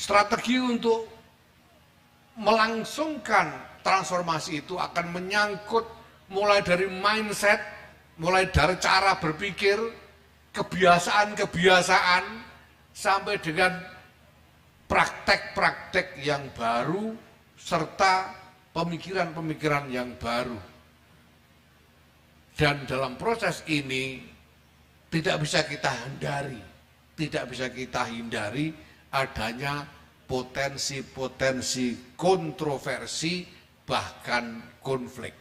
Strategi untuk melangsungkan transformasi itu akan menyangkut mulai dari mindset, mulai dari cara berpikir, kebiasaan-kebiasaan, sampai dengan praktek-praktek yang baru, serta pemikiran-pemikiran yang baru. Dan dalam proses ini tidak bisa kita hindari adanya potensi-potensi kontroversi, bahkan konflik.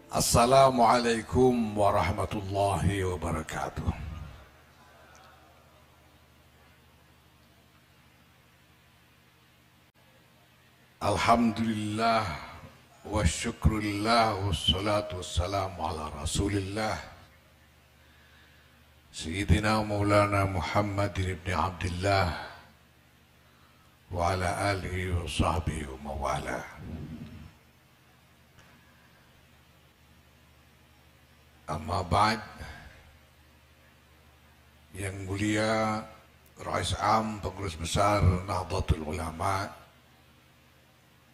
Assalamualaikum warahmatullahi wabarakatuh. Alhamdulillah wa syukurillah wassalatu wassalamu ala rasulillah Sayyidina Maulana Muhammad ibn Abdullah wa ala alihi wa sahbihi wa mawala. Amma ba'd, yang mulia Rais Am Pengurus Besar Nahdlatul Ulama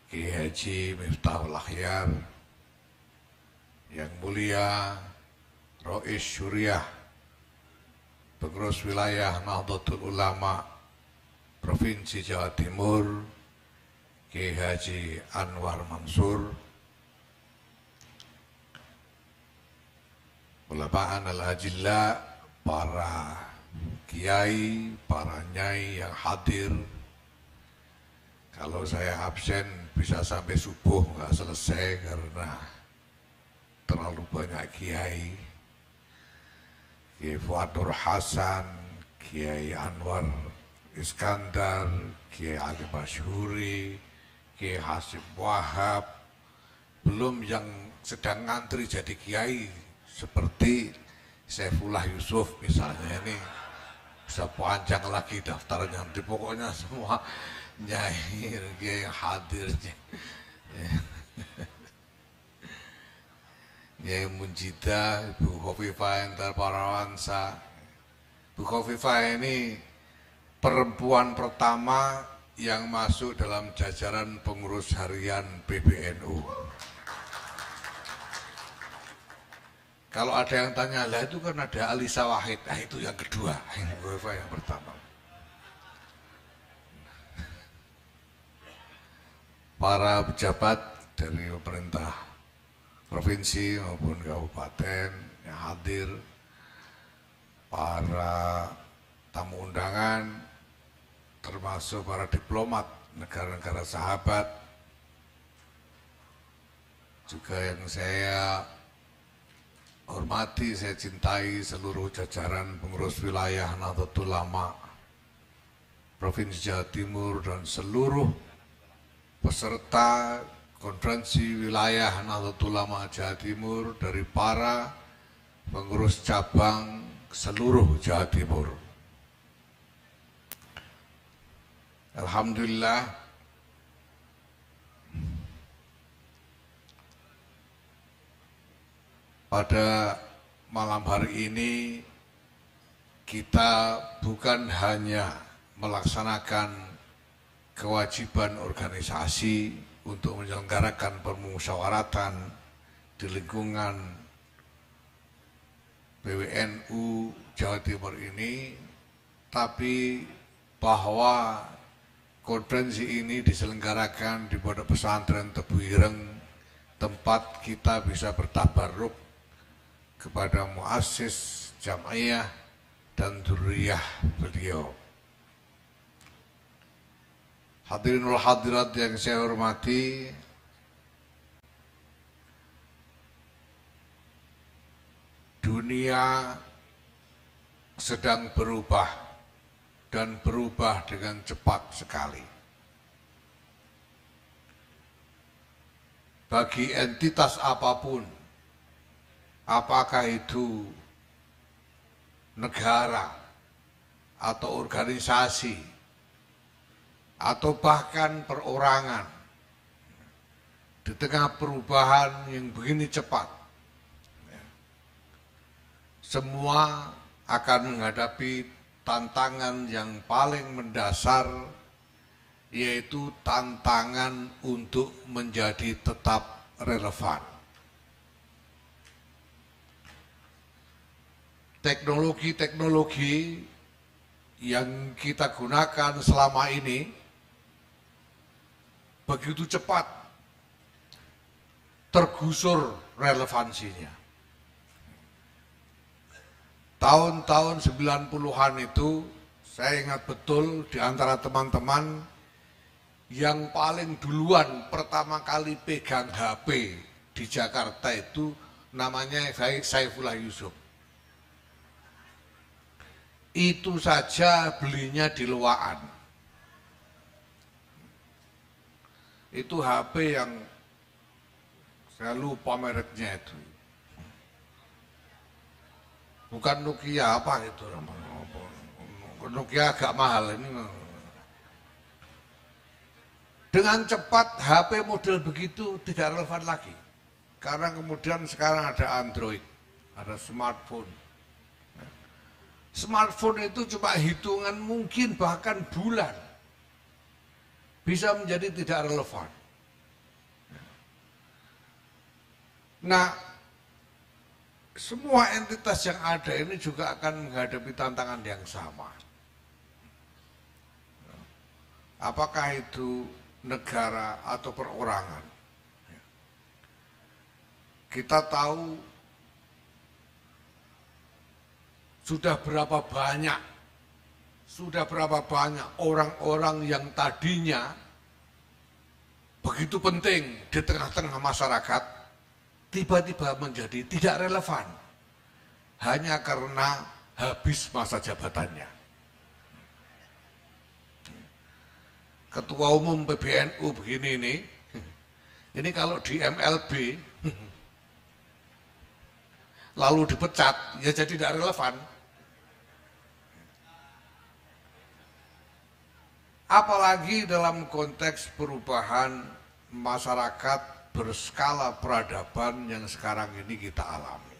Kiai Haji Miftahul Akhyar, yang mulia Rais Syuriah Pengurus Wilayah Nahdlatul Ulama Provinsi Jawa Timur Kiai Haji Anwar Mansur, Ulama al-Ajilla, para kiai, para nyai yang hadir. Kalau saya absen bisa sampai subuh nggak selesai karena terlalu banyak kiai. Kiai Fuad Nur Hasan, Kiai Anwar Iskandar, Kiai Ali Masyhuri, Kiai Hasim Wahab, belum yang sedang ngantri jadi kiai seperti Saifullah Yusuf misalnya, ini bisa panjang lagi daftarnya. Nanti pokoknya semua nyai yang hadir, Nyai Munjidah, Ibu Khofifah Entar Parawansa. Ibu Khofifah ini perempuan pertama yang masuk dalam jajaran pengurus harian PBNU. Kalau ada yang tanya, lah itu kan ada Alisa Wahid, nah itu yang kedua, Ibu Khofifah yang pertama. Para pejabat dari pemerintah provinsi maupun kabupaten yang hadir, para tamu undangan, termasuk para diplomat negara-negara sahabat, juga yang saya hormati, saya cintai seluruh jajaran pengurus wilayah Nahdlatul Ulama Provinsi Jawa Timur dan seluruh peserta konferensi wilayah Nahdlatul Ulama Jawa Timur dari para pengurus cabang seluruh Jawa Timur. Alhamdulillah, pada malam hari ini kita bukan hanya melaksanakan kewajiban organisasi untuk menyelenggarakan permusyawaratan di lingkungan PWNU Jawa Timur ini, tapi bahwa konferensi ini diselenggarakan di Pondok Pesantren Tebu Ireng, tempat kita bisa bertabarruk kepada muassis Jam'iyah dan dzurriyyah beliau. Hadirin wal hadirat yang saya hormati, dunia sedang berubah dan berubah dengan cepat sekali. Bagi entitas apapun, apakah itu negara atau organisasi atau bahkan perorangan, di tengah perubahan yang begini cepat, semua akan menghadapi tantangan yang paling mendasar, yaitu tantangan untuk menjadi tetap relevan. Teknologi-teknologi yang kita gunakan selama ini begitu cepat tergusur relevansinya. Tahun-tahun 90-an itu saya ingat betul di antara teman-teman yang paling duluan pertama kali pegang HP di Jakarta itu namanya Saifullah Yusuf. Itu saja belinya di Luwaan. Itu HP yang saya lupa mereknya itu. Bukan Nokia apa itu. Nokia agak mahal ini. Dengan cepat HP model begitu tidak relevan lagi. Karena kemudian sekarang ada Android, ada smartphone. Smartphone itu cuma hitungan mungkin bahkan bulan bisa menjadi tidak relevan. Nah, semua entitas yang ada ini juga akan menghadapi tantangan yang sama. Apakah itu negara atau perorangan? Kita tahu sudah berapa banyak orang-orang yang tadinya begitu penting di tengah-tengah masyarakat, tiba-tiba menjadi tidak relevan hanya karena habis masa jabatannya. Ketua Umum PBNU begini ini kalau di MLB lalu dipecat, ya jadi tidak relevan. Apalagi dalam konteks perubahan masyarakat berskala peradaban yang sekarang ini kita alami.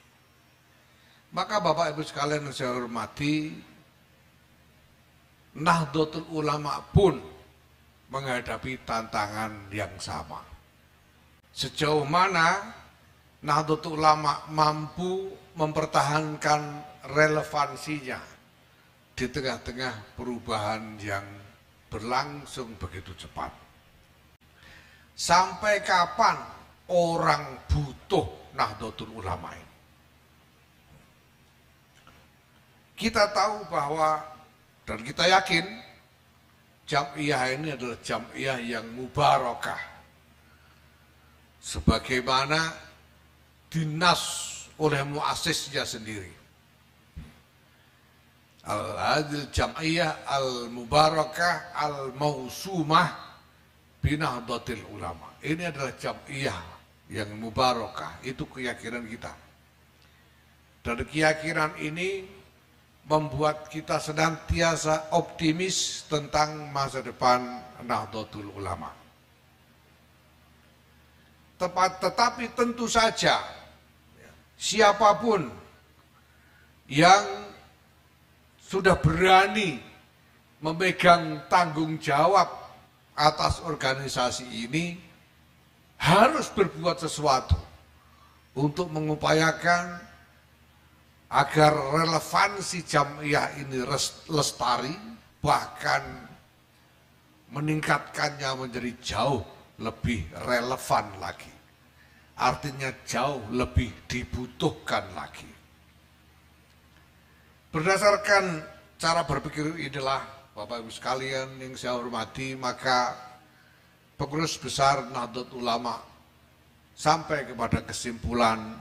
Maka Bapak Ibu sekalian yang saya hormati, Nahdlatul Ulama pun menghadapi tantangan yang sama. Sejauh mana Nahdlatul Ulama mampu mempertahankan relevansinya di tengah-tengah perubahan yang berlangsung begitu cepat. Sampai kapan orang butuh Nahdlatul Ulama ini? Kita tahu bahwa dan kita yakin Jam'iyah ini adalah Jam'iyah yang mubarakah. Sebagaimana dinas oleh muasisnya sendiri. Al-Hadil Jam'iyah Al-Mubarakah Al-Mausumah Binahdlatil Ulama. Ini adalah Jam'iyah yang mubarakah, itu keyakinan kita. Dan keyakinan ini membuat kita senantiasa optimis tentang masa depan Nahdlatul Ulama. Tetapi tentu saja siapapun yang sudah berani memegang tanggung jawab atas organisasi ini harus berbuat sesuatu untuk mengupayakan agar relevansi Jam'iyah ini lestari, bahkan meningkatkannya menjadi jauh lebih relevan lagi. Artinya jauh lebih dibutuhkan lagi. Berdasarkan cara berpikir inilah, Bapak Ibu sekalian yang saya hormati, maka pengurus besar Nahdlatul Ulama sampai kepada kesimpulan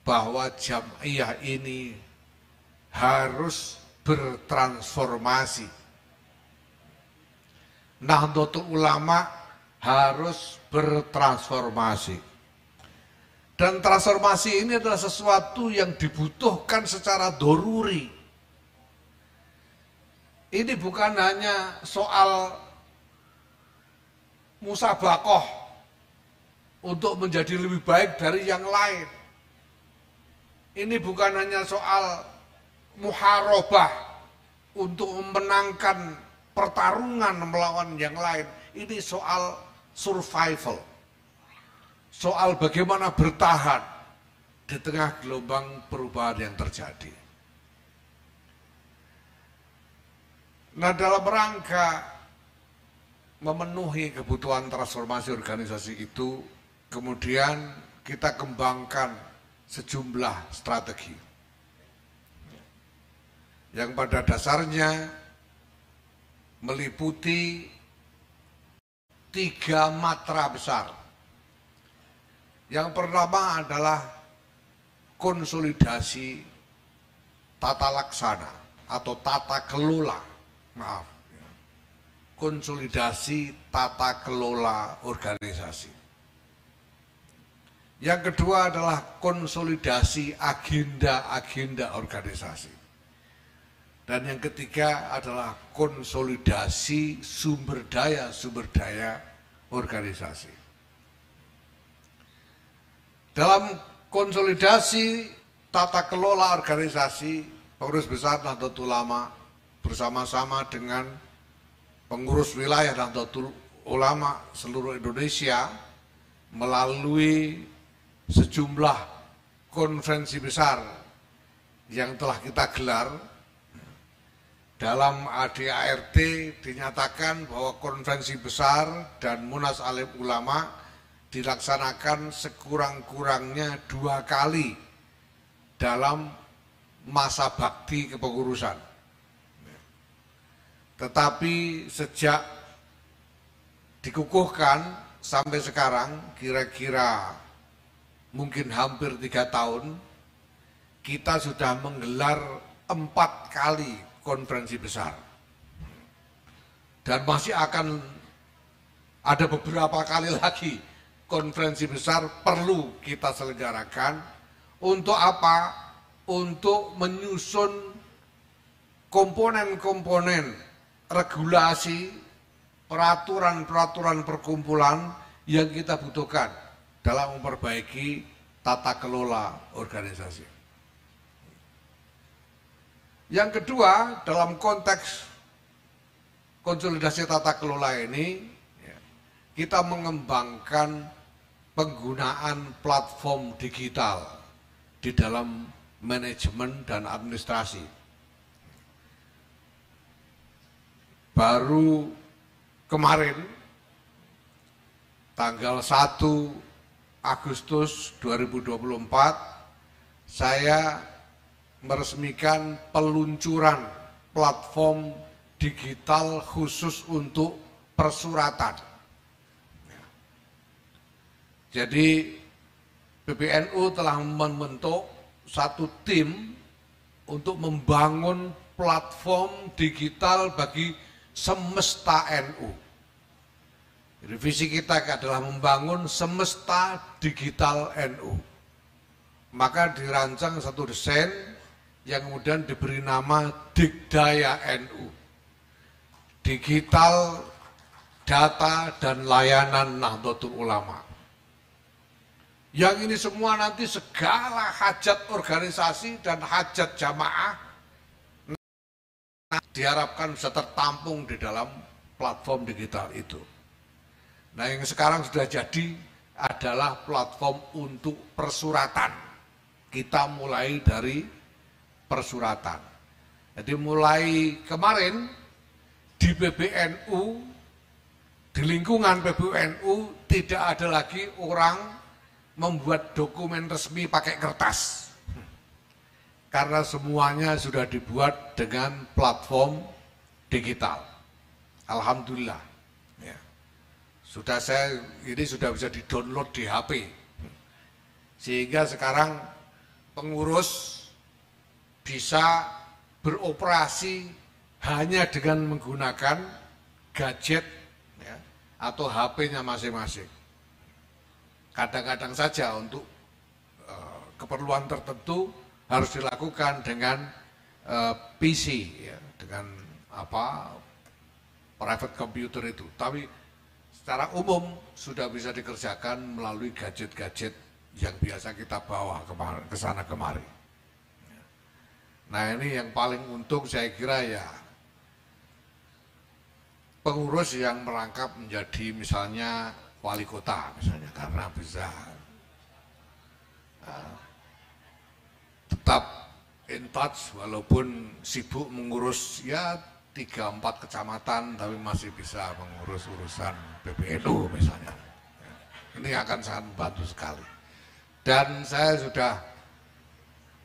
bahwa Jam'iyah ini harus bertransformasi. Nahdlatul Ulama harus bertransformasi. Dan transformasi ini adalah sesuatu yang dibutuhkan secara doruri. Ini bukan hanya soal musabakoh untuk menjadi lebih baik dari yang lain. Ini bukan hanya soal muharabah untuk memenangkan pertarungan melawan yang lain. Ini soal survival, soal bagaimana bertahan di tengah gelombang perubahan yang terjadi. Nah, dalam rangka memenuhi kebutuhan transformasi organisasi itu, kemudian kita kembangkan sejumlah strategi yang pada dasarnya meliputi 3 matra besar. Yang pertama adalah konsolidasi tata laksana atau tata kelola. Konsolidasi tata kelola organisasi. Yang kedua adalah konsolidasi agenda-agenda organisasi. Dan yang ketiga adalah konsolidasi sumber daya organisasi. Dalam konsolidasi tata kelola organisasi, Pengurus Besar Nahdlatul Ulama bersama-sama dengan pengurus wilayah Nahdlatul Ulama seluruh Indonesia melalui sejumlah konferensi besar yang telah kita gelar. Dalam ADART dinyatakan bahwa konferensi besar dan Munas Alim Ulama dilaksanakan sekurang-kurangnya 2 kali dalam masa bakti kepengurusan. Tetapi sejak dikukuhkan sampai sekarang, kira-kira mungkin hampir 3 tahun, kita sudah menggelar 4 kali konferensi besar. Dan masih akan ada beberapa kali lagi konferensi besar perlu kita selenggarakan. Untuk apa? Untuk menyusun komponen-komponen regulasi, peraturan-peraturan perkumpulan yang kita butuhkan dalam memperbaiki tata kelola organisasi. Yang kedua, dalam konteks konsolidasi tata kelola ini, kita mengembangkan penggunaan platform digital di dalam manajemen dan administrasi. Baru kemarin, tanggal 1 Agustus 2024, saya meresmikan peluncuran platform digital khusus untuk persuratan. Jadi PBNU telah membentuk satu tim untuk membangun platform digital bagi semesta NU. Jadi visi kita adalah membangun semesta digital NU. Maka dirancang satu desain yang kemudian diberi nama Digdaya NU. Digital, data, dan layanan Nahdlatul Ulama. Yang ini semua nanti segala hajat organisasi dan hajat jamaah diharapkan bisa tertampung di dalam platform digital itu. Nah, yang sekarang sudah jadi adalah platform untuk persuratan. Kita mulai dari persuratan. Jadi mulai kemarin di PBNU, di lingkungan PBNU tidak ada lagi orang membuat dokumen resmi pakai kertas. Karena semuanya sudah dibuat dengan platform digital. Alhamdulillah. Ya. Ini sudah bisa di-download di HP. Sehingga sekarang pengurus bisa beroperasi hanya dengan menggunakan gadget ya, atau HP-nya masing-masing. Kadang-kadang saja untuk keperluan tertentu harus dilakukan dengan PC, ya, dengan private computer itu. Tapi secara umum sudah bisa dikerjakan melalui gadget-gadget yang biasa kita bawa ke sana kemari. Nah ini yang paling untung saya kira ya pengurus yang merangkap menjadi misalnya wali kota misalnya, karena bisa tetap in touch walaupun sibuk mengurus ya 3-4 kecamatan, tapi masih bisa mengurus urusan PBNU misalnya. Ini akan sangat membantu sekali. Dan saya sudah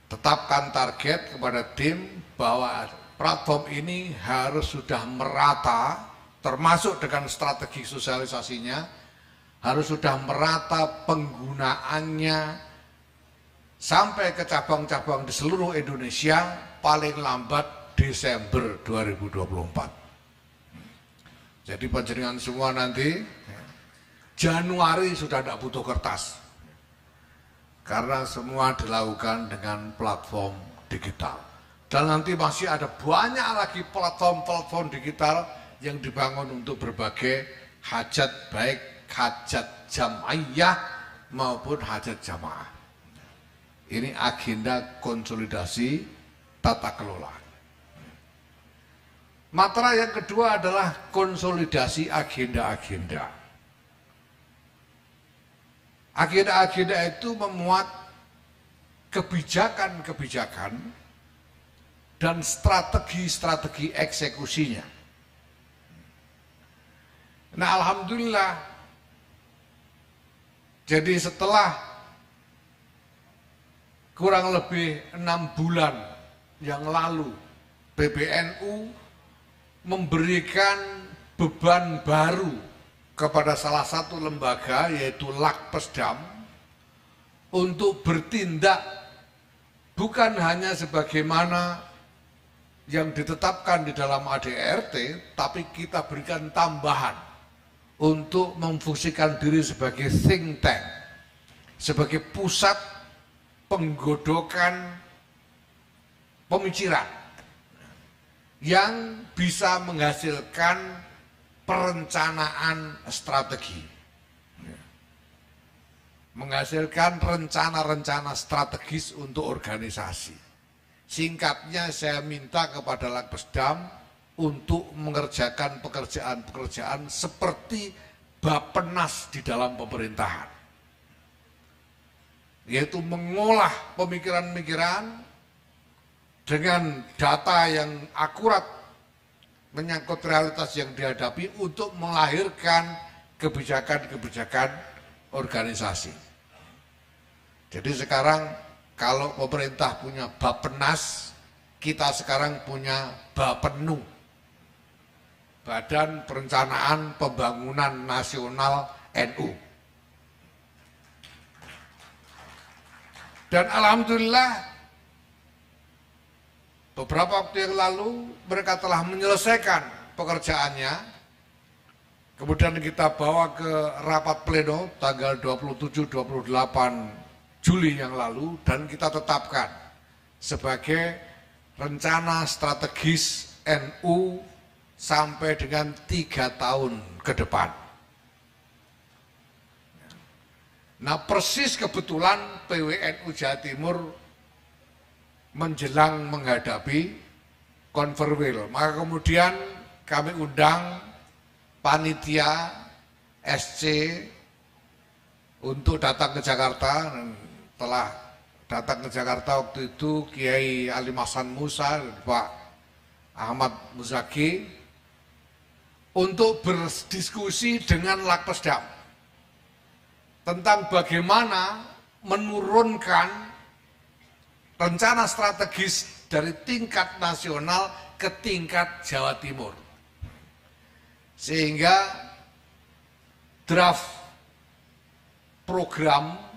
tetapkan target kepada tim bahwa platform ini harus sudah merata, termasuk dengan strategi sosialisasinya, harus sudah merata penggunaannya sampai ke cabang-cabang di seluruh Indonesia paling lambat Desember 2024. Jadi panjenengan semua nanti Januari sudah tidak butuh kertas, karena semua dilakukan dengan platform digital. Dan nanti masih ada banyak lagi platform-platform digital yang dibangun untuk berbagai hajat, baik hajat jamaiyah maupun hajat jamaah. Ini agenda konsolidasi tata kelola. Matra yang kedua adalah konsolidasi agenda-agenda. Agenda-agenda itu memuat kebijakan-kebijakan dan strategi-strategi eksekusinya. Nah, alhamdulillah, jadi setelah kurang lebih 6 bulan yang lalu PBNU memberikan beban baru kepada salah satu lembaga, yaitu Lakpesdam, untuk bertindak bukan hanya sebagaimana yang ditetapkan di dalam ADRT, tapi kita berikan tambahan untuk memfungsikan diri sebagai think tank, sebagai pusat penggodokan pemikiran yang bisa menghasilkan perencanaan strategi, menghasilkan rencana-rencana strategis untuk organisasi. Singkatnya, saya minta kepada Lakpesdam untuk mengerjakan pekerjaan-pekerjaan seperti Bappenas di dalam pemerintahan, yaitu mengolah pemikiran-pemikiran dengan data yang akurat menyangkut realitas yang dihadapi untuk melahirkan kebijakan-kebijakan organisasi. Jadi sekarang kalau pemerintah punya Bappenas, kita sekarang punya Bapenu, Badan Perencanaan Pembangunan Nasional NU. Dan alhamdulillah, beberapa waktu yang lalu mereka telah menyelesaikan pekerjaannya. Kemudian kita bawa ke rapat pleno tanggal 27-28 Juli yang lalu, dan kita tetapkan sebagai rencana strategis NU sampai dengan 3 tahun ke depan. Nah, persis kebetulan PWNU Jawa Timur menjelang menghadapi Konferwil, maka kemudian kami undang panitia SC untuk datang ke Jakarta. Telah datang ke Jakarta waktu itu Kiai Alim Hasan Musa, Pak Ahmad Muzaki, untuk berdiskusi dengan Lakpesdam tentang bagaimana menurunkan rencana strategis dari tingkat nasional ke tingkat Jawa Timur, sehingga draft program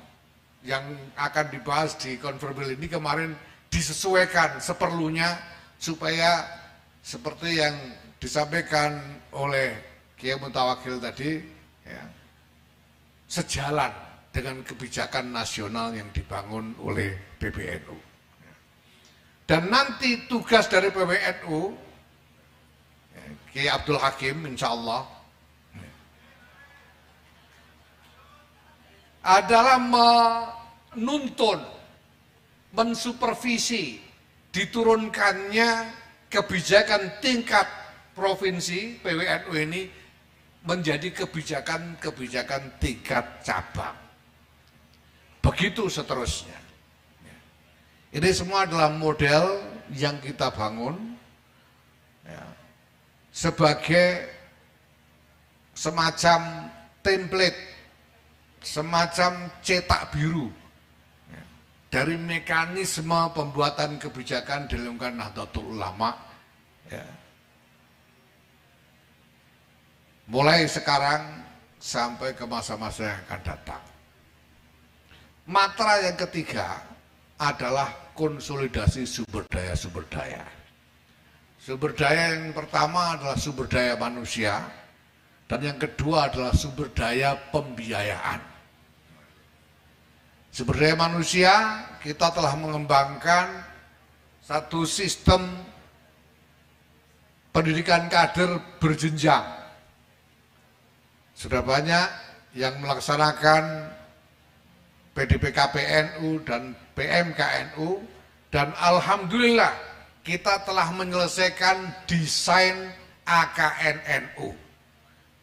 yang akan dibahas di Konferbil ini kemarin disesuaikan seperlunya supaya seperti yang disampaikan oleh Kiai Mutawakil tadi, ya, sejalan dengan kebijakan nasional yang dibangun oleh PBNU. Dan nanti tugas dari PBNU, Kiai Abdul Hakim insya Allah, adalah menuntun, mensupervisi diturunkannya kebijakan tingkat provinsi PWNU ini menjadi kebijakan-kebijakan tingkat cabang. Begitu seterusnya. Ini semua adalah model yang kita bangun ya, sebagai semacam template, semacam cetak biru ya, dari mekanisme pembuatan kebijakan di lingkungan Nahdlatul Ulama ya, mulai sekarang sampai ke masa-masa yang akan datang. Matra yang ketiga adalah konsolidasi sumber daya-sumber daya. Sumber daya yang pertama adalah sumber daya manusia, dan yang kedua adalah sumber daya pembiayaan. Sumber daya manusia, kita telah mengembangkan satu sistem pendidikan kader berjenjang. Sudah banyak yang melaksanakan PDPKPNU dan PMKNU, dan alhamdulillah kita telah menyelesaikan desain AKNNU,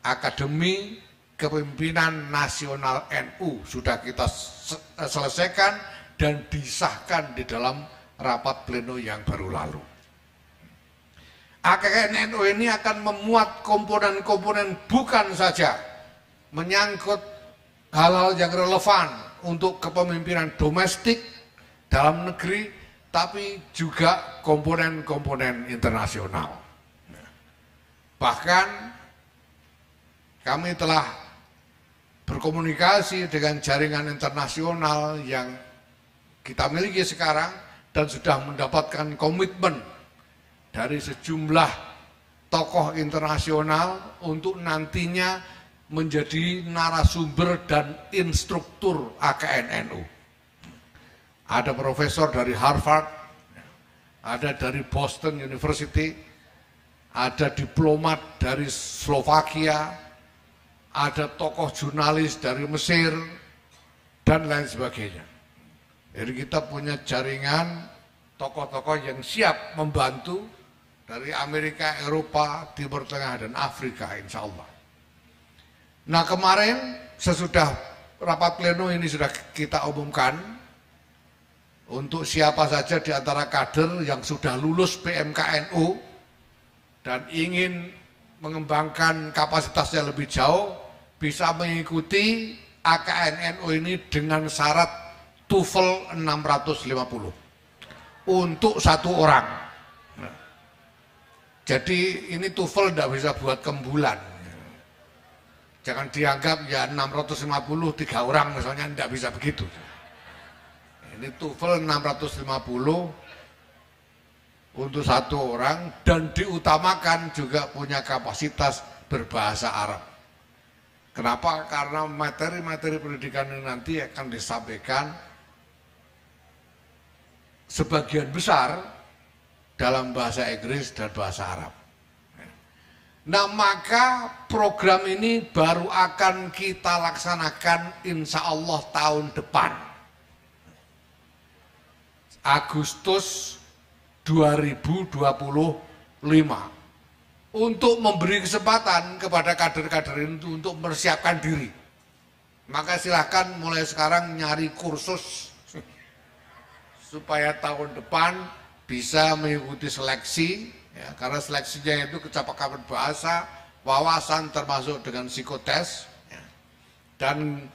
Akademi Kepemimpinan Nasional NU, sudah kita selesaikan dan disahkan di dalam rapat pleno yang baru lalu. AKNNU ini akan memuat komponen-komponen bukan saja menyangkut hal-hal yang relevan untuk kepemimpinan domestik dalam negeri, tapi juga komponen-komponen internasional. Bahkan kami telah berkomunikasi dengan jaringan internasional yang kita miliki sekarang dan sudah mendapatkan komitmen dari sejumlah tokoh internasional untuk nantinya menjadi narasumber dan instruktur AKNNU. Ada profesor dari Harvard, ada dari Boston University, ada diplomat dari Slovakia, ada tokoh jurnalis dari Mesir, dan lain sebagainya. Jadi kita punya jaringan tokoh-tokoh yang siap membantu dari Amerika, Eropa, Timur Tengah, dan Afrika, insya Allah. Nah, kemarin sesudah rapat pleno ini sudah kita umumkan untuk siapa saja di antara kader yang sudah lulus PMKNU dan ingin mengembangkan kapasitasnya lebih jauh, bisa mengikuti AKNNU ini dengan syarat TOEFL 650 untuk satu orang. Jadi ini TOEFL tidak bisa buat kembulan. Jangan dianggap ya 650 3 orang misalnya, tidak bisa begitu. Ini TOEFL 650 untuk satu orang, dan diutamakan juga punya kapasitas berbahasa Arab. Kenapa? Karena materi-materi pendidikan ini nanti akan disampaikan sebagian besar dalam bahasa Inggris dan bahasa Arab. Nah, maka program ini baru akan kita laksanakan insya Allah tahun depan, Agustus 2025, untuk memberi kesempatan kepada kader-kader ini untuk mempersiapkan diri. Maka silahkan mulai sekarang nyari kursus supaya tahun depan bisa mengikuti seleksi, ya, karena seleksinya itu kecakapan bahasa, wawasan termasuk dengan psikotes, ya. Dan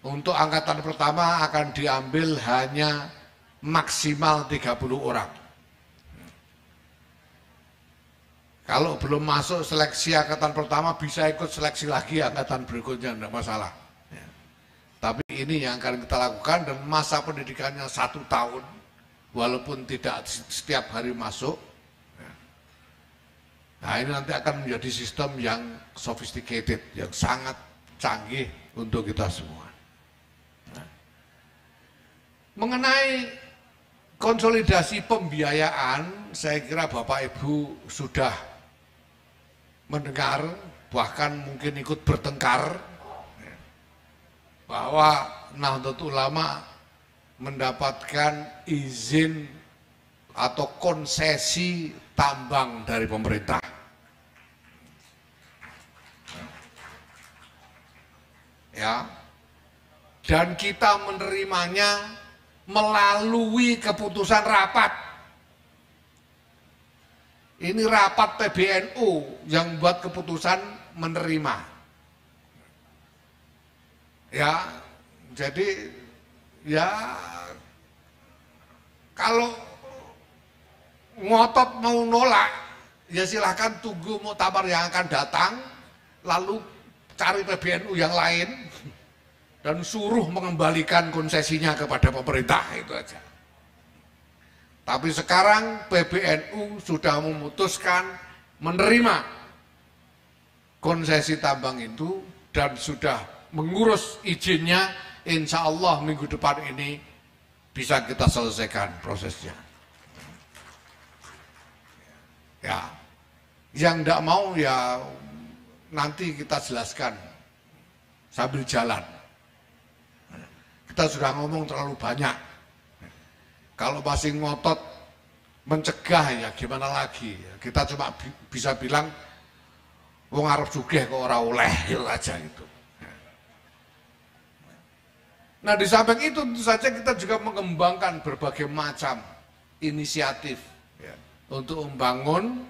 untuk angkatan pertama akan diambil hanya maksimal 30 orang. Kalau belum masuk seleksi angkatan pertama bisa ikut seleksi lagi angkatan berikutnya, tidak masalah. Ya. Tapi ini yang akan kita lakukan, dan masa pendidikannya 1 tahun. Walaupun tidak setiap hari masuk. Nah, ini nanti akan menjadi sistem yang sophisticated, yang sangat canggih untuk kita semua. Nah, mengenai konsolidasi pembiayaan, saya kira Bapak Ibu sudah mendengar, bahkan mungkin ikut bertengkar, bahwa Nahdlatul Ulama mendapatkan izin atau konsesi tambang dari pemerintah. Ya. Dan kita menerimanya melalui keputusan rapat. Ini rapat PBNU yang buat keputusan menerima. Ya, jadi ya kalau ngotot mau nolak, ya silahkan tunggu muktamar yang akan datang, lalu cari PBNU yang lain, dan suruh mengembalikan konsesinya kepada pemerintah, itu aja. Tapi sekarang PBNU sudah memutuskan menerima konsesi tambang itu dan sudah mengurus izinnya, insya Allah minggu depan ini bisa kita selesaikan prosesnya. Ya, yang tidak mau ya nanti kita jelaskan sambil jalan. Kita sudah ngomong terlalu banyak. Kalau masih ngotot mencegah ya gimana lagi? Kita cuma bisa bilang wong arep sugih kok ora oleh, itu aja itu. Nah, di samping itu tentu saja kita juga mengembangkan berbagai macam inisiatif ya, untuk membangun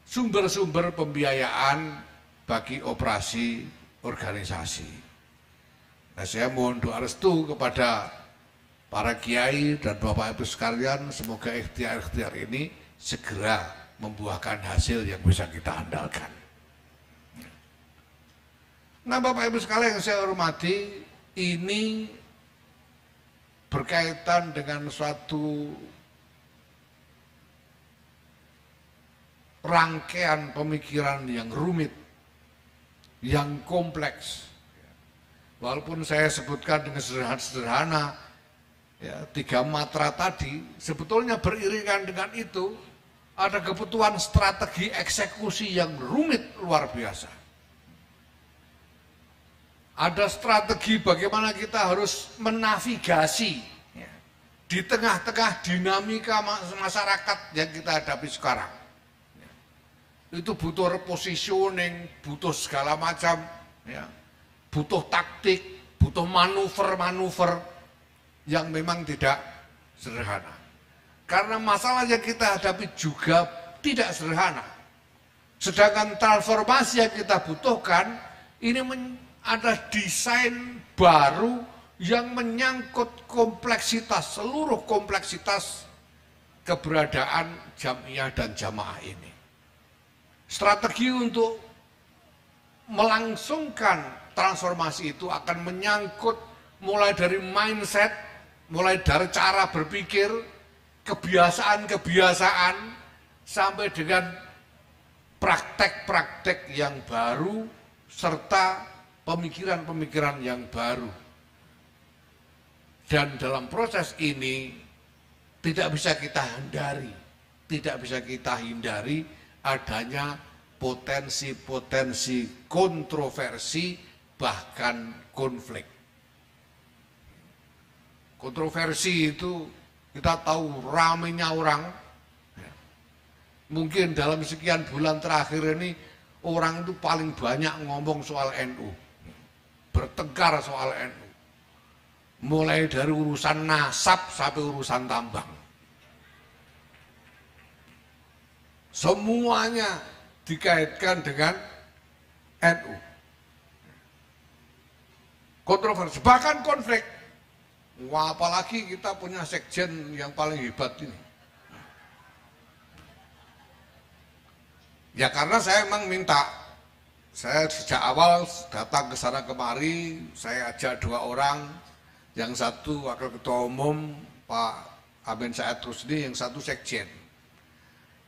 sumber-sumber pembiayaan bagi operasi organisasi. Nah, saya mohon doa restu kepada para kiai dan Bapak Ibu sekalian, semoga ikhtiar-ikhtiar ini segera membuahkan hasil yang bisa kita andalkan. Nah, Bapak Ibu sekalian yang saya hormati, ini berkaitan dengan suatu rangkaian pemikiran yang rumit, yang kompleks. Walaupun saya sebutkan dengan sederhana, ya, 3 matra tadi, sebetulnya beriringan dengan itu ada kebutuhan strategi eksekusi yang rumit luar biasa. Ada strategi bagaimana kita harus menavigasi ya, di tengah-tengah dinamika masyarakat yang kita hadapi sekarang. Ya. Itu butuh repositioning, butuh segala macam, ya, butuh taktik, butuh manuver-manuver yang memang tidak sederhana. Karena masalah yang kita hadapi juga tidak sederhana. Sedangkan transformasi yang kita butuhkan, ini ada desain baru yang menyangkut kompleksitas, seluruh kompleksitas keberadaan jamiah dan jamaah ini. Strategi untuk melangsungkan transformasi itu akan menyangkut mulai dari mindset, mulai dari cara berpikir, kebiasaan-kebiasaan, sampai dengan praktek-praktek yang baru, serta pemikiran-pemikiran yang baru. Dan dalam proses ini tidak bisa kita hindari adanya potensi-potensi kontroversi, bahkan konflik. Kontroversi itu kita tahu ramainya orang. Mungkin dalam sekian bulan terakhir ini orang itu paling banyak ngomong soal NU, bertengkar soal NU. Mulai dari urusan nasab sampai urusan tambang. Semuanya dikaitkan dengan NU. Kontroversi, bahkan konflik. Wah, apalagi kita punya sekjen yang paling hebat ini. Ya karena saya memang minta, saya sejak awal datang ke sana kemari, saya ajak 2 orang, yang satu wakil ketua umum Pak Amin Said Rusdi, yang satu sekjen.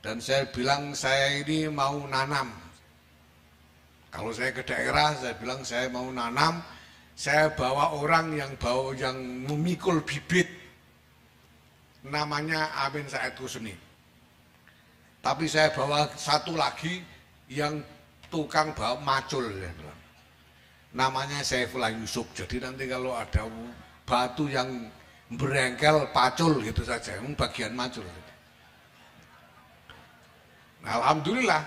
Dan saya bilang saya ini mau nanam. Kalau saya ke daerah, saya bilang saya mau nanam. Saya bawa orang yang memikul bibit, namanya Amin Said Rusdi. Tapi saya bawa satu lagi yang tukang bawa macul, ya, namanya Saifullah Yusuf. Jadi nanti kalau ada batu yang berengkel pacul gitu saja, bagian macul. Nah, alhamdulillah.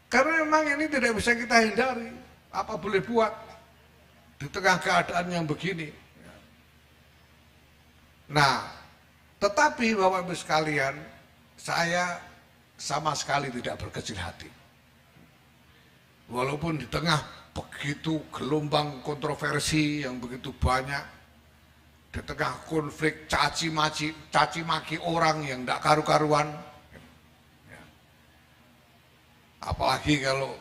Karena memang ini tidak bisa kita hindari. Apa boleh buat di tengah keadaan yang begini. Nah, tetapi Bapak Ibu sekalian, saya sama sekali tidak berkecil hati. Walaupun di tengah begitu gelombang kontroversi yang begitu banyak, di tengah konflik caci maki orang yang tidak karu-karuan, apalagi kalau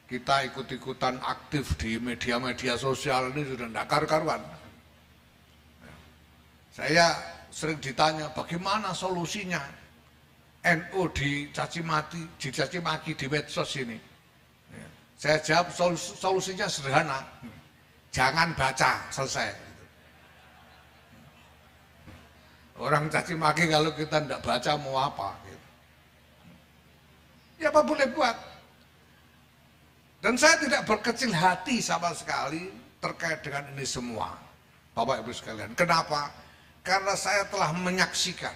kita ikut-ikutan aktif di media-media sosial ini sudah tidak karu-karuan. Saya sering ditanya bagaimana solusinya NU dicaci maki di medsos ini. Saya jawab solusinya sederhana, jangan baca, selesai. Orang caci maki kalau kita tidak baca mau apa? Ya apa boleh buat. Dan saya tidak berkecil hati sama sekali terkait dengan ini semua, Bapak Ibu sekalian. Kenapa? Karena saya telah menyaksikan,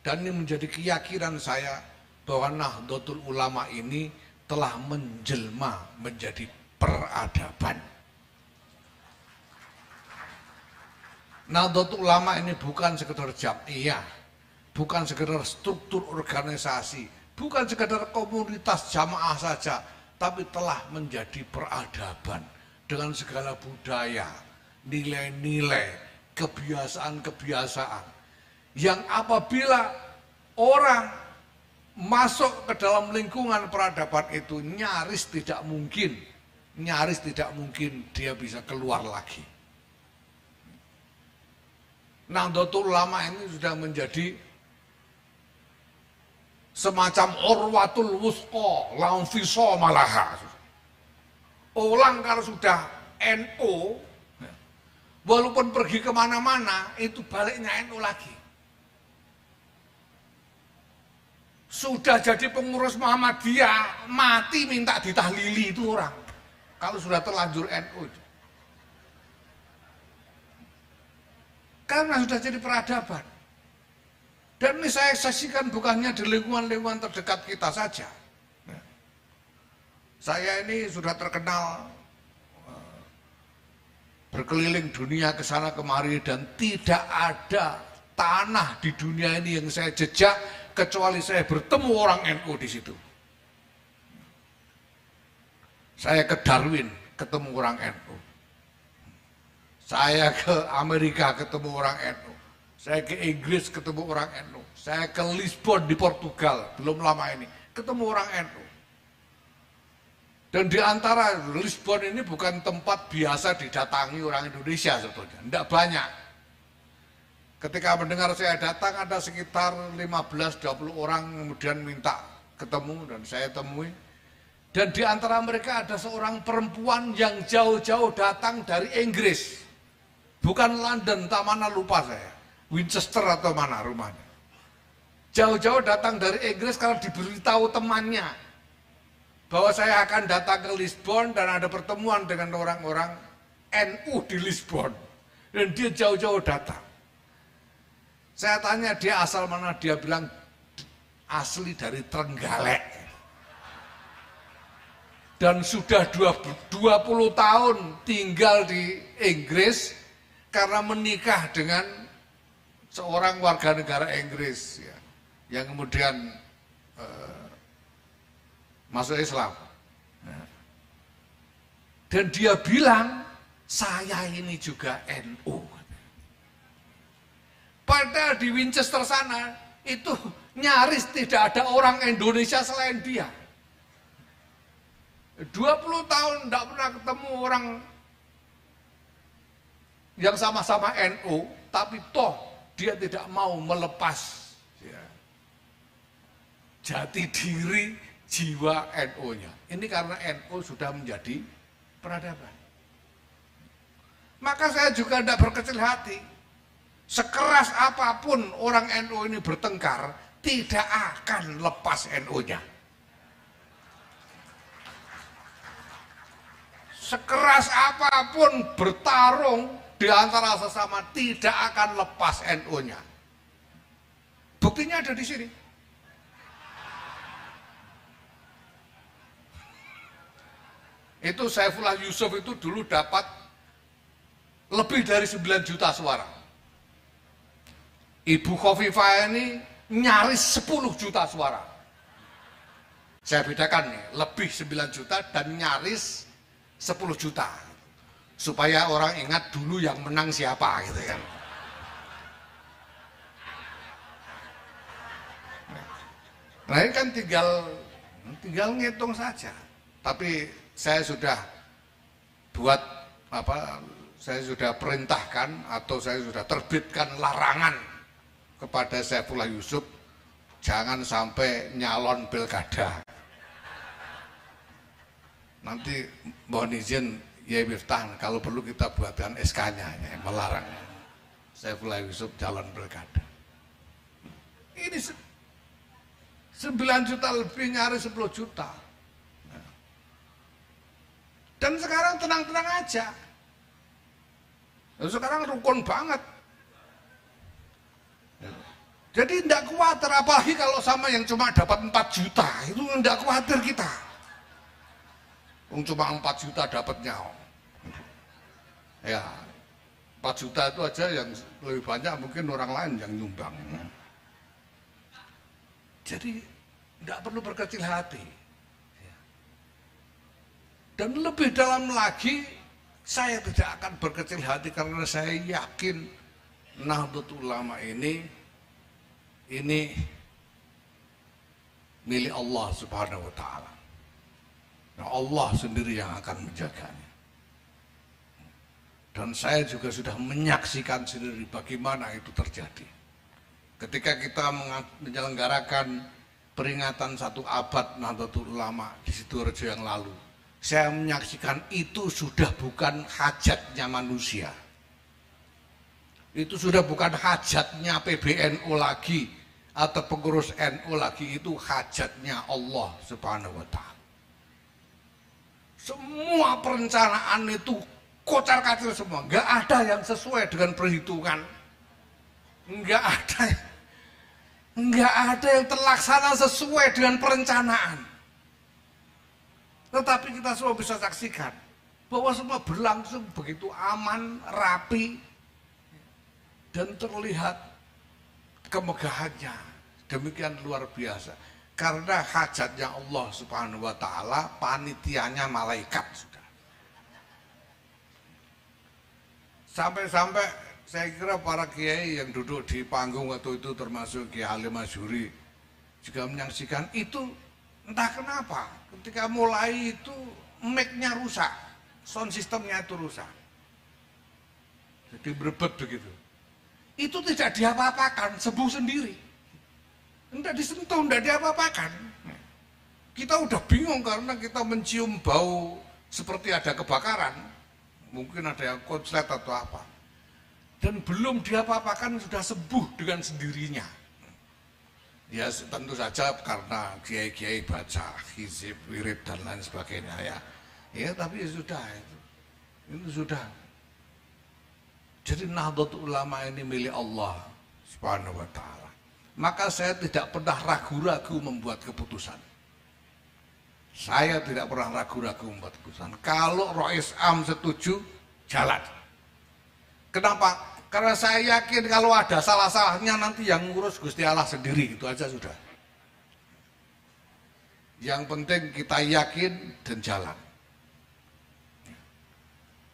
dan ini menjadi keyakinan saya, bahwa Nahdlatul Ulama ini telah menjelma menjadi peradaban. Nahdlatul Ulama ini bukan sekedar jamiah, bukan sekedar struktur organisasi, bukan sekedar komunitas jamaah saja, tapi telah menjadi peradaban dengan segala budaya, nilai-nilai, kebiasaan-kebiasaan yang apabila orang masuk ke dalam lingkungan peradaban itu nyaris tidak mungkin dia bisa keluar lagi. Nahdlatul Ulama ini sudah menjadi semacam urwatul wusqa lamfiso malaha. Orang kalau sudah NU, walaupun pergi kemana-mana, itu baliknya NU lagi. Sudah jadi pengurus Muhammadiyah, mati minta ditahlili itu orang. Kalau sudah terlanjur NU. Karena sudah jadi peradaban. Dan ini saya saksikan bukannya di lingkungan-lingkungan terdekat kita saja. Saya ini sudah terkenal berkeliling dunia ke sana kemari dan tidak ada tanah di dunia ini yang saya jejak kecuali saya bertemu orang NU di situ. Saya ke Darwin ketemu orang NU. Saya ke Amerika ketemu orang NU. Saya ke Inggris ketemu orang NU. Saya ke Lisbon di Portugal belum lama ini ketemu orang NU. Dan di antara Lisbon ini bukan tempat biasa didatangi orang Indonesia sebetulnya, tidak banyak. Ketika mendengar saya datang ada sekitar 15-20 orang kemudian minta ketemu dan saya temui. Dan di antara mereka ada seorang perempuan yang jauh-jauh datang dari Inggris. Bukan London, tak mana lupa saya. Winchester atau mana rumahnya. Jauh-jauh datang dari Inggris karena diberitahu temannya bahwa saya akan datang ke Lisbon dan ada pertemuan dengan orang-orang NU di Lisbon. Dan dia jauh-jauh datang. Saya tanya dia asal mana, dia bilang asli dari Trenggalek. Dan sudah 20 tahun tinggal di Inggris karena menikah dengan seorang warga negara Inggris ya, yang kemudian masuk Islam. Dan dia bilang, saya ini juga NU. Padahal di Winchester sana, itu nyaris tidak ada orang Indonesia selain dia. 20 tahun tidak pernah ketemu orang yang sama-sama NU, tapi toh dia tidak mau melepas ya, jati diri jiwa NU-nya. Ini karena NU sudah menjadi peradaban. Maka saya juga tidak berkecil hati. Sekeras apapun orang NU ini bertengkar, tidak akan lepas NU-nya. sekeras apapun bertarung di antara sesama tidak akan lepas NU-nya. Buktinya ada di sini. Itu Saifullah Yusuf itu dulu dapat lebih dari 9 juta suara. Ibu Khofifah ini nyaris 10 juta suara. Saya bedakan nih, lebih 9 juta dan nyaris 10 juta. Supaya orang ingat dulu yang menang siapa gitu kan. Nah ini kan tinggal ngitung saja. Tapi saya sudah buat saya sudah perintahkan atau saya sudah terbitkan larangan kepada Saifullah Yusuf jangan sampai nyalon pilkada. Nanti mohon izin ya Miftah, kalau perlu kita buatkan SK-nya melarang Saifullah Yusuf calon pilkada. Ini 9 juta lebih nyaris 10 juta. Dan sekarang tenang-tenang aja. Sekarang rukun banget. Jadi tidak khawatir, apalagi kalau sama yang cuma dapat 4 juta, itu tidak khawatir kita. Cuma 4 juta dapatnya. Ya, 4 juta itu aja yang lebih banyak mungkin orang lain yang nyumbang. Jadi tidak perlu berkecil hati. Dan lebih dalam lagi, saya tidak akan berkecil hati karena saya yakin Nahdlatul Ulama ini milik Allah Subhanahu wa taala. Nah, Allah sendiri yang akan menjaganya. Dan saya juga sudah menyaksikan sendiri bagaimana itu terjadi. Ketika kita menyelenggarakan peringatan 1 abad Nahdlatul Ulama di Sidoarjo yang lalu, saya menyaksikan itu sudah bukan hajatnya manusia. Itu sudah bukan hajatnya PBNU lagi atau pengurus NU lagi, itu hajatnya Allah Subhanahu wa taala. Semua perencanaan itu kocar-kacir semua, nggak ada yang sesuai dengan perhitungan. Nggak ada yang terlaksana sesuai dengan perencanaan. Tetapi kita semua bisa saksikan bahwa semua berlangsung begitu aman, rapi, dan terlihat kemegahannya demikian luar biasa. Karena hajatnya Allah Subhanahu wa taala, panitianya malaikat sudah. Sampai-sampai saya kira para kiai yang duduk di panggung waktu itu termasuk Kiai Halim Masyhuri juga menyaksikan itu. Entah kenapa ketika mulai itu mic-nya rusak, sound systemnya itu rusak, jadi berebet begitu. Itu tidak diapa-apakan, sembuh sendiri, tidak disentuh, tidak diapa-apakan. Kita udah bingung karena kita mencium bau seperti ada kebakaran, mungkin ada yang konslet atau apa, dan belum diapa-apakan sudah sembuh dengan sendirinya. Ya tentu saja karena kiai-kiai baca hizib, wirid dan lain sebagainya ya. Ya tapi ya sudah itu sudah. Jadi Nahdlatul Ulama ini milik Allah Subhanahu wa taala. Maka saya tidak pernah ragu-ragu membuat keputusan. Saya tidak pernah ragu-ragu membuat keputusan. Kalau Rois Am setuju, jalan. Kenapa? Karena saya yakin kalau ada salah-salahnya nanti yang ngurus Gusti Allah sendiri, itu aja sudah. Yang penting kita yakin dan jalan.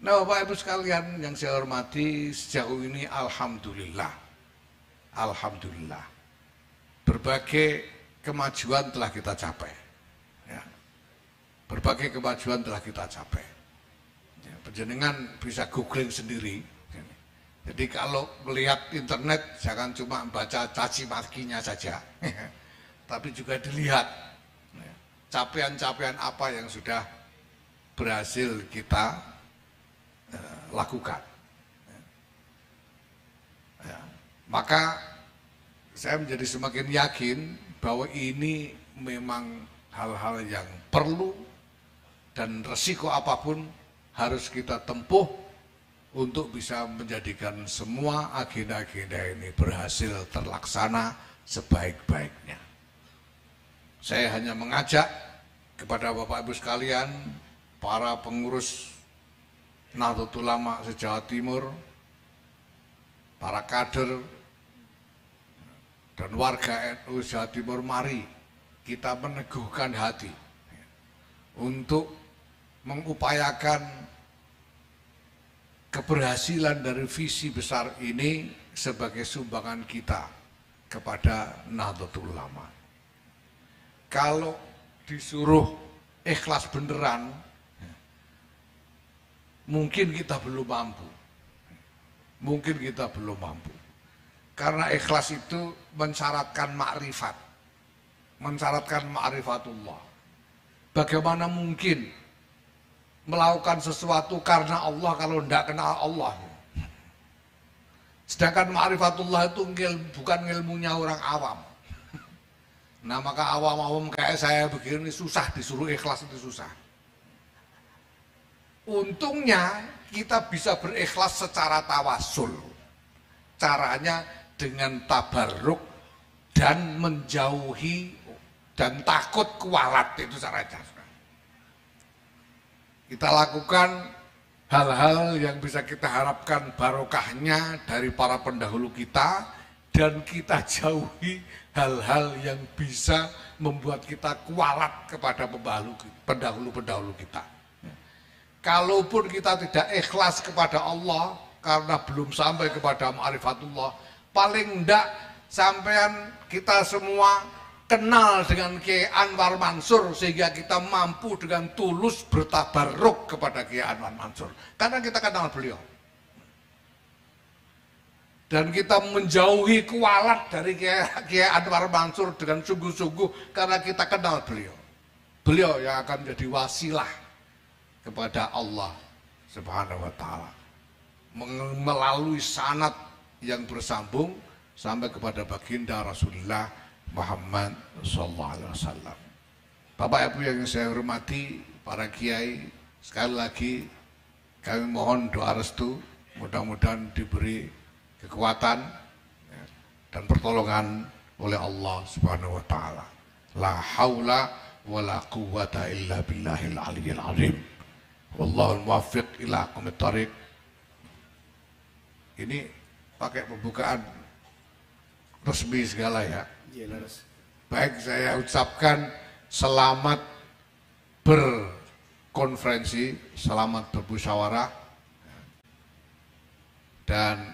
Nah Bapak Ibu sekalian yang saya hormati, sejauh ini Alhamdulillah. Alhamdulillah. Berbagai kemajuan telah kita capai. Ya. Berbagai kemajuan telah kita capai. Ya, penjenengan bisa googling sendiri. Jadi kalau melihat internet jangan cuma baca caci makinya saja, tapi juga dilihat capaian-capaian apa yang sudah berhasil kita lakukan. Ya. Maka saya menjadi semakin yakin bahwa ini memang hal-hal yang perlu dan resiko apapun harus kita tempuh untuk bisa menjadikan semua agenda-agenda ini berhasil terlaksana sebaik-baiknya. Saya hanya mengajak kepada Bapak Ibu sekalian, para pengurus Nahdlatul Ulama se-Jawa Timur, para kader dan warga NU Jawa Timur, mari kita meneguhkan hati untuk mengupayakan keberhasilan dari visi besar ini sebagai sumbangan kita kepada Nahdlatul Ulama. Kalau disuruh ikhlas beneran, mungkin kita belum mampu. Mungkin kita belum mampu. Karena ikhlas itu mensyaratkan makrifat. Mensyaratkan ma'rifatullah. Bagaimana mungkin melakukan sesuatu karena Allah kalau tidak kenal Allah? Sedangkan ma'rifatullah itu bukan ilmunya orang awam. Nah, maka awam-awam kayak saya begini susah disuruh ikhlas, itu susah. Untungnya kita bisa berikhlas secara tawasul. Caranya dengan tabarruk dan menjauhi dan takut kualat, itu caranya. Kita lakukan hal-hal yang bisa kita harapkan barokahnya dari para pendahulu kita, dan kita jauhi hal-hal yang bisa membuat kita kualat kepada pendahulu-pendahulu kita. Kalaupun kita tidak ikhlas kepada Allah karena belum sampai kepada ma'rifatullah, paling enggak sampean kita semua kenal dengan Kiai Anwar Mansur sehingga kita mampu dengan tulus bertabarruk kepada Kiai Anwar Mansur karena kita kenal beliau. Dan kita menjauhi kualat dari Kiai Anwar Mansur dengan sungguh-sungguh karena kita kenal beliau. Beliau yang akan menjadi wasilah kepada Allah Subhanahu wa taala melalui sanad yang bersambung sampai kepada baginda Rasulullah Muhammad sallallahu alaihi wasallam. Bapak Ibu yang saya hormati, para kiai, sekali lagi kami mohon doa restu, mudah-mudahan diberi kekuatan dan pertolongan oleh Allah Subhanahu wa taala. La haula wala quwwata illa billahil aliyyil azim. Wallahul muwaffiq ila aqwamit thariq. Ini pakai pembukaan resmi segala ya. Baik, saya ucapkan selamat berkonferensi, selamat bermusyawarah, dan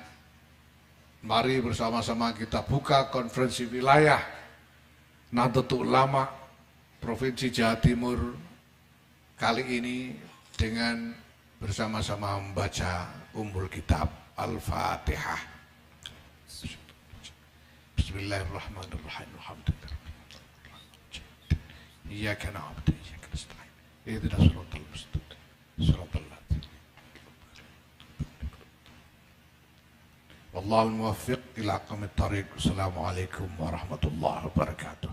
mari bersama-sama kita buka konferensi wilayah Nahdlatul Ulama Provinsi Jawa Timur kali ini dengan bersama-sama membaca Ummul Kitab Al-Fatihah. Bismillahirrahmanirrahim. Iyyaka na'budu wa iyyaka nasta'in. Ihdinas siratal mustaqim. Siratal ladzina Wallahul muwaffiq ila aqwamit thariq. Assalamualaikum warahmatullahi wabarakatuh.